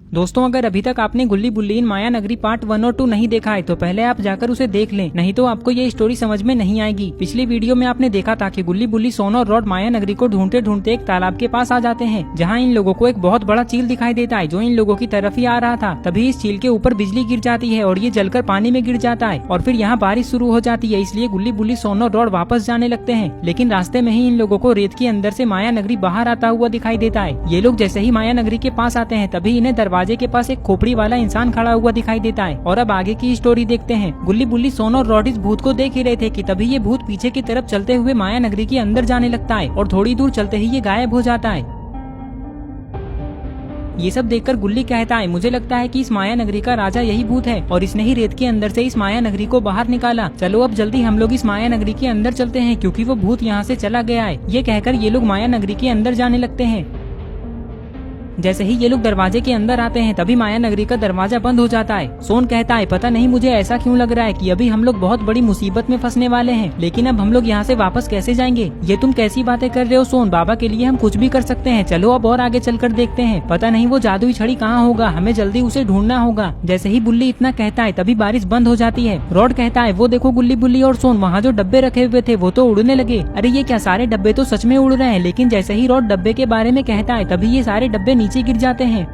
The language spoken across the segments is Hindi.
दोस्तों, अगर अभी तक आपने गुल्ली बुल्ली इन माया नगरी पार्ट 1 और 2 नहीं देखा है तो पहले आप जाकर उसे देख लें, नहीं तो आपको ये स्टोरी समझ में नहीं आएगी। पिछली वीडियो में आपने देखा था कि गुल्ली बुल्ली, सोन और रॉड माया नगरी को ढूंढते ढूंढते एक तालाब के पास आ जाते हैं, जहाँ इन लोगों को एक बहुत बड़ा चील दिखाई देता है जो इन लोगों की तरफ ही आ रहा था। तभी इस चील के ऊपर बिजली गिर जाती है और ये जलकर पानी में गिर जाता है और फिर यहाँ बारिश शुरू हो जाती है। इसलिए गुल्ली बुल्ली, सोन और रॉड वापस जाने लगते हैं, लेकिन रास्ते में ही इन लोगों को रेत के अंदर से माया नगरी बाहर आता हुआ दिखाई देता है। ये लोग जैसे ही माया नगरी के पास आते हैं तभी इन्हें दरवाजे के पास एक खोपड़ी वाला इंसान खड़ा हुआ दिखाई देता है। और अब आगे की स्टोरी देखते हैं। गुल्ली बुल्ली, सोन और रॉड इस भूत को देख ही रहे थे कि तभी ये भूत पीछे की तरफ चलते हुए माया नगरी के अंदर जाने लगता है और थोड़ी दूर चलते ही ये गायब हो जाता है। ये सब देखकर गुल्ली कहता है, मुझे लगता है कि इस माया नगरी का राजा यही भूत है और इसने ही रेत के अंदर से इस माया नगरी को बाहर निकाला। चलो अब जल्दी हम लोग इस माया नगरी के अंदर चलते हैं क्योंकि वो भूत यहाँ से चला गया है। ये कहकर ये लोग माया नगरी के अंदर जाने लगते हैं। जैसे ही ये लोग दरवाजे के अंदर आते हैं तभी माया नगरी का दरवाजा बंद हो जाता है। सोन कहता है, पता नहीं मुझे ऐसा क्यों लग रहा है कि अभी हम लोग बहुत बड़ी मुसीबत में फंसने वाले हैं, लेकिन अब हम लोग यहाँ से वापस कैसे जाएंगे? ये तुम कैसी बातें कर रहे हो सोन? बाबा के लिए हम कुछ भी कर सकते हैं। चलो अब और आगे चलकर देखते हैं। पता नहीं वो जादुई छड़ी कहाँ होगा, हमें जल्दी उसे ढूंढना होगा। जैसे ही बुल्ली इतना कहता है तभी बारिश बंद हो जाती है। रॉड कहता है, वो देखो गुल्ली बुल्ली और सोन, वहाँ जो डब्बे रखे हुए थे वो तो उड़ने लगे। अरे ये क्या, सारे डब्बे तो सच में उड़ रहे हैं। लेकिन जैसे ही रॉड डब्बे के बारे में कहता है तभी ये सारे डब्बे नीचे गिर जाते हैं।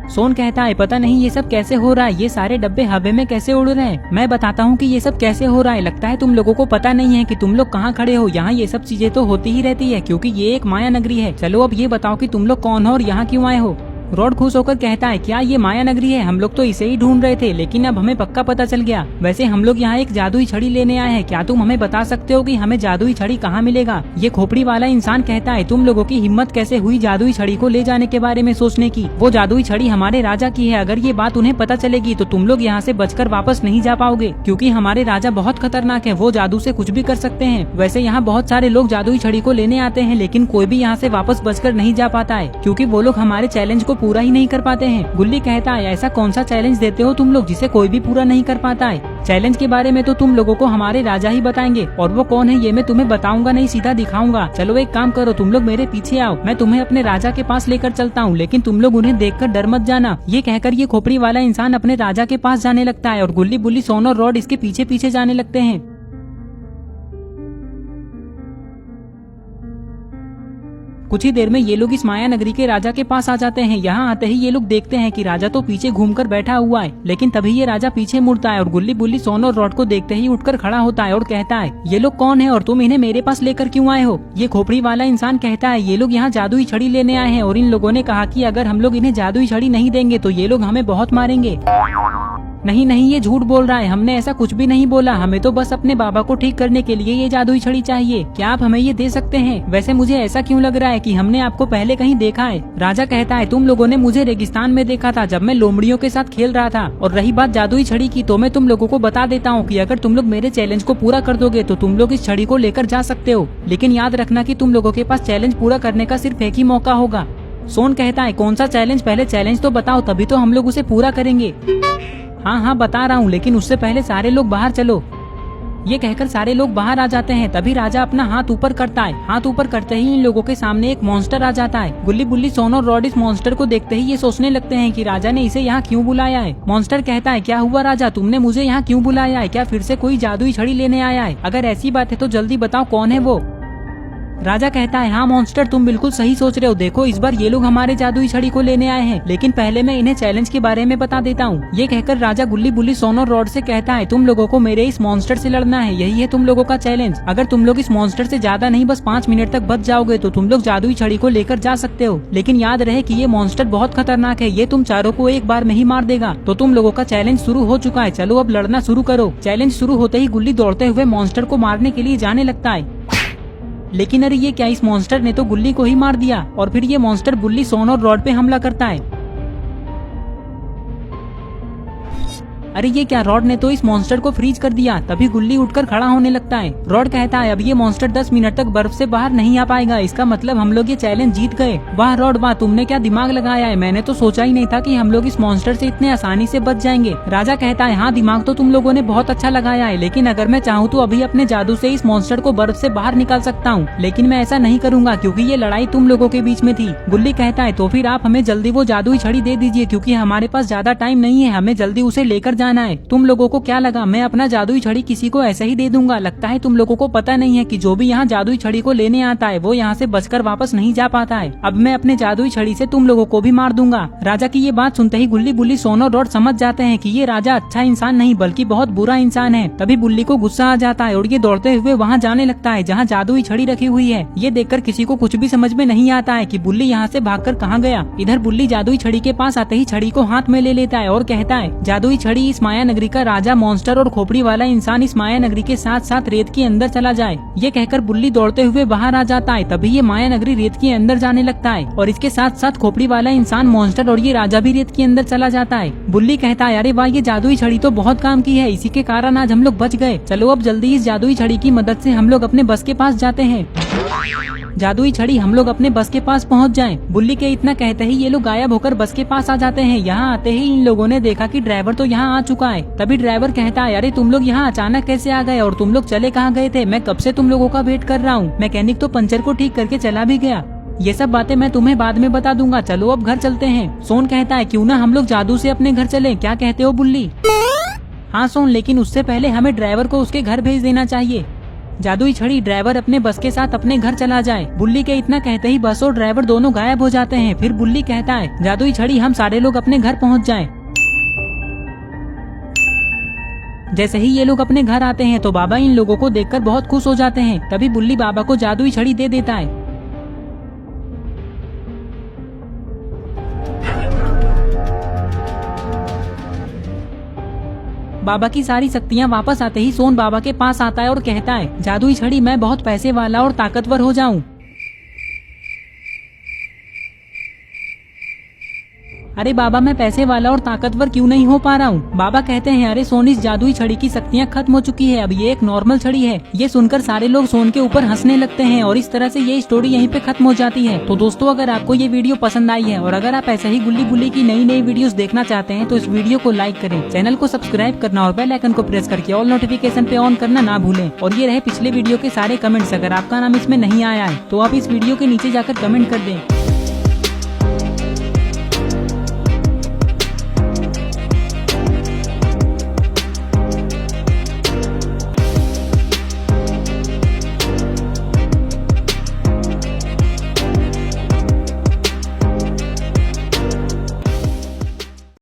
सोन कहता है, पता नहीं ये सब कैसे हो रहा है, ये सारे डब्बे हवा में कैसे उड़ रहे हैं। मैं बताता हूँ कि ये सब कैसे हो रहा है। लगता है तुम लोगों को पता नहीं है कि तुम लोग कहाँ खड़े हो। यहाँ ये सब चीजें तो होती ही रहती है क्योंकि ये एक माया नगरी है। चलो अब ये बताओ कि तुम लोग कौन हो और यहाँ क्यों आए हो? रॉड खुश होकर कहता है, क्या ये माया नगरी है? हम लोग तो इसे ही ढूंढ रहे थे, लेकिन अब हमें पक्का पता चल गया। वैसे हम लोग यहाँ एक जादुई छड़ी लेने आए हैं। क्या तुम हमें बता सकते हो कि हमें जादुई छड़ी कहाँ मिलेगा? ये खोपड़ी वाला इंसान कहता है, तुम लोगों की हिम्मत कैसे हुई जादुई छड़ी को ले जाने के बारे में सोचने की? वो जादुई छड़ी हमारे राजा की है। अगर ये बात उन्हें पता चलेगी तो तुम लोग यहाँ से बचकर वापस नहीं जा पाओगे क्योंकि हमारे राजा बहुत खतरनाक है। वो जादू से कुछ भी कर सकते हैं। वैसे यहाँ बहुत सारे लोग जादुई छड़ी को लेने आते हैं, लेकिन कोई भी यहाँ से वापस बचकर नहीं जा पाता है क्योंकि वो लोग हमारे चैलेंज को पूरा ही नहीं कर पाते हैं। गुल्ली कहता है, ऐसा कौन सा चैलेंज देते हो तुम लोग जिसे कोई भी पूरा नहीं कर पाता है? चैलेंज के बारे में तो तुम लोगों को हमारे राजा ही बताएंगे और वो कौन है ये मैं तुम्हें बताऊंगा नहीं, सीधा दिखाऊंगा। चलो एक काम करो, तुम लोग मेरे पीछे आओ, मैं तुम्हें अपने राजा के पास लेकर चलता हूँ, लेकिन तुम लोग उन्हें देखकर डर मत जाना। ये कहकर ये खोपड़ी वाला इंसान अपने राजा के पास जाने लगता है और गुल्ली बुल्ली, सोन और रॉड इसके पीछे पीछे जाने लगते हैं। कुछ ही देर में ये लोग इस माया नगरी के राजा के पास आ जाते हैं। यहाँ आते ही ये लोग देखते हैं कि राजा तो पीछे घूमकर बैठा हुआ है, लेकिन तभी ये राजा पीछे मुड़ता है और गुल्ली बुल्ली, सोन और रॉड को देखते ही उठकर खड़ा होता है और कहता है, ये लोग कौन है और तुम इन्हें मेरे पास लेकर क्यों आए हो? ये खोपड़ी वाला इंसान कहता है, ये लोग यहाँ जादुई छड़ी लेने आए हैं और इन लोगों ने कहा कि अगर हम लोग इन्हें जादुई छड़ी नहीं देंगे तो ये लोग हमें बहुत मारेंगे। नहीं नहीं, ये झूठ बोल रहा है, हमने ऐसा कुछ भी नहीं बोला। हमें तो बस अपने बाबा को ठीक करने के लिए ये जादुई छड़ी चाहिए। क्या आप हमें ये दे सकते हैं? वैसे मुझे ऐसा क्यों लग रहा है कि हमने आपको पहले कहीं देखा है। राजा कहता है, तुम लोगों ने मुझे रेगिस्तान में देखा था जब मैं लोमड़ियों के साथ खेल रहा था। और रही बात जादुई छड़ी की, तो मैं तुम लोगों को बता देता हूँ कि अगर तुम लोग मेरे चैलेंज को पूरा कर दोगे तो तुम लोग इस छड़ी को लेकर जा सकते हो, लेकिन याद रखना कि तुम लोगों के पास चैलेंज पूरा करने का सिर्फ एक ही मौका होगा। सोन कहता है, कौन सा चैलेंज? पहले चैलेंज तो बताओ, तभी तो हम लोग उसे पूरा करेंगे। हाँ हाँ बता रहा हूँ, लेकिन उससे पहले सारे लोग बाहर चलो। ये कहकर सारे लोग बाहर आ जाते हैं। तभी राजा अपना हाथ ऊपर करता है। हाथ ऊपर करते ही इन लोगों के सामने एक मॉन्स्टर आ जाता है। गुल्ली बुल्ली, सोन और रॉड इस मॉन्स्टर को देखते ही ये सोचने लगते हैं कि राजा ने इसे यहाँ क्यों बुलाया है। मॉन्स्टर कहता है, क्या हुआ राजा, तुमने मुझे यहाँ क्यों बुलाया है? क्या फिर से कोई जादुई छड़ी लेने आया है? अगर ऐसी बात है तो जल्दी बताओ कौन है वो? राजा कहता है, हाँ मॉन्स्टर, तुम बिल्कुल सही सोच रहे हो। देखो इस बार ये लोग हमारे जादुई छड़ी को लेने आए हैं, लेकिन पहले मैं इन्हें चैलेंज के बारे में बता देता हूँ। ये कहकर राजा गुल्ली बुल्ली, सोन और रॉड से कहता है, तुम लोगों को मेरे इस मॉन्स्टर से लड़ना है, यही है तुम लोगों का चैलेंज। अगर तुम लोग इस मॉन्स्टर से ज्यादा नहीं बस 5 मिनट तक बच जाओगे तो तुम लोग जादुई छड़ी को लेकर जा सकते हो, लेकिन याद रहे कि ये मॉन्स्टर बहुत खतरनाक है, ये तुम चारों को एक बार में ही मार देगा। तो तुम लोगों का चैलेंज शुरू हो चुका है, चलो अब लड़ना शुरू करो। चैलेंज शुरू होते ही गुल्ली दौड़ते हुए मॉन्स्टर को मारने के लिए जाने लगता है, लेकिन अरे ये क्या, इस मॉन्स्टर ने तो गुल्ली को ही मार दिया। और फिर ये मॉन्स्टर बुल्ली, सोन और रॉड पे हमला करता है। अरे ये क्या, रॉड ने तो इस मॉन्स्टर को फ्रीज कर दिया। तभी गुल्ली उठकर खड़ा होने लगता है। रॉड कहता है अब ये मॉन्स्टर 10 मिनट तक बर्फ से बाहर नहीं आ पाएगा, इसका मतलब हम लोग ये चैलेंज जीत गए। वाह रॉड वाह, तुमने क्या दिमाग लगाया है, मैंने तो सोचा ही नहीं था कि हम लोग इस मॉन्स्टर से इतने आसानी से बच जाएंगे। राजा कहता है हाँ दिमाग तो तुम लोगों ने बहुत अच्छा लगाया है, लेकिन अगर मैं चाहूँ तो अभी अपने जादू से इस मॉन्स्टर को बर्फ से बाहर निकाल सकता हूँ, लेकिन मैं ऐसा नहीं करूंगा क्योंकि ये लड़ाई तुम लोगों के बीच में थी। गुल्ली कहता है तो फिर आप हमें जल्दी वो जादुई छड़ी दे दीजिए क्योंकि हमारे पास ज्यादा टाइम नहीं है, हमें जल्दी उसे लेकर जाना है। तुम लोगों को क्या लगा मैं अपना जादुई छड़ी किसी को ऐसे ही दे दूंगा? लगता है तुम लोगों को पता नहीं है कि जो भी यहाँ जादुई छड़ी को लेने आता है वो यहाँ से बचकर वापस नहीं जा पाता है। अब मैं अपने जादुई छड़ी से तुम लोगों को भी मार दूंगा। राजा की ये बात सुनते ही गुल्ली, बुल्ली, सोन और रॉड समझ जाते हैं कि ये राजा अच्छा इंसान नहीं बल्कि बहुत बुरा इंसान है। तभी बुल्ली को गुस्सा आ जाता है और ये दौड़ते हुए वहाँ जाने लगता है जहाँ जादुई छड़ी रखी हुई है। ये देखकर किसी को कुछ भी समझ में नहीं आता है कि बुल्ली यहाँ से भागकर कहाँ गया। इधर बुल्ली जादुई छड़ी के पास आते ही छड़ी को हाथ में ले लेता है और कहता है जादुई छड़ी इस माया नगरी का राजा, मॉन्स्टर और खोपड़ी वाला इंसान इस माया नगरी के साथ साथ रेत के अंदर चला जाए। ये कहकर बुल्ली दौड़ते हुए बाहर आ जाता है। तभी ये माया नगरी रेत के अंदर जाने लगता है और इसके साथ साथ खोपड़ी वाला इंसान, मॉन्स्टर और ये राजा भी रेत के अंदर चला जाता है। बुल्ली कहता है अरे वाह, ये जादुई छड़ी तो बहुत काम की है, इसी के कारण आज हम लोग बच गए। चलो अब जल्दी इस जादुई छड़ी की मदद से हम लोग अपने बस के पास जाते हैं। जादुई छड़ी हम लोग अपने बस के पास पहुंच जाएं। बुल्ली के इतना कहते ही ये लोग गायब होकर बस के पास आ जाते हैं। यहाँ आते ही इन लोगों ने देखा कि ड्राइवर तो यहाँ आ चुका है। तभी ड्राइवर कहता है अरे तुम लोग यहाँ अचानक कैसे आ गए और तुम लोग चले कहाँ गए थे? मैं कब से तुम लोगों का वेट कर रहा हूँ। मैकेनिक तो पंचर को ठीक करके चला भी गया। ये सब बातें मैं तुम्हें बाद में बता दूंगा, चलो अब घर चलते हैं। सोन कहता है क्यों ना हम लोग जादू से अपने घर चले, क्या कहते हो बुल्ली? हाँ सोन, लेकिन उससे पहले हमें ड्राइवर को उसके घर भेज देना चाहिए। जादुई छड़ी ड्राइवर अपने बस के साथ अपने घर चला जाए। बुल्ली के इतना कहते ही बस और ड्राइवर दोनों गायब हो जाते हैं। फिर बुल्ली कहता है जादुई छड़ी हम सारे लोग अपने घर पहुंच जाएं। जैसे ही ये लोग अपने घर आते हैं तो बाबा इन लोगों को देखकर बहुत खुश हो जाते हैं। तभी बुल्ली बाबा को जादुई छड़ी दे देता है। बाबा की सारी शक्तियाँ वापस आते ही सोन बाबा के पास आता है और कहता है जादुई छड़ी मैं बहुत पैसे वाला और ताकतवर हो जाऊं। अरे बाबा मैं पैसे वाला और ताकतवर क्यों नहीं हो पा रहा हूँ? बाबा कहते हैं अरे सोन इस जादुई छड़ी की शक्तियाँ खत्म हो चुकी है, अब ये एक नॉर्मल छड़ी है। ये सुनकर सारे लोग सोन के ऊपर हंसने लगते हैं और इस तरह से ये स्टोरी यहीं पे खत्म हो जाती है। तो दोस्तों अगर आपको ये वीडियो पसंद आई है और अगर आप ऐसे ही गुल्ली बुल्ली की नई नई वीडियोस देखना चाहते हैं तो इस वीडियो को लाइक करें, चैनल को सब्सक्राइब करना और बेल आइकन को प्रेस करके ऑल नोटिफिकेशन पे ऑन करना ना भूलें। और ये रहे पिछले वीडियो के सारे कमेंट्स, अगर आपका नाम इसमें नहीं आया है तो आप इस वीडियो के नीचे जाकर कमेंट कर दें।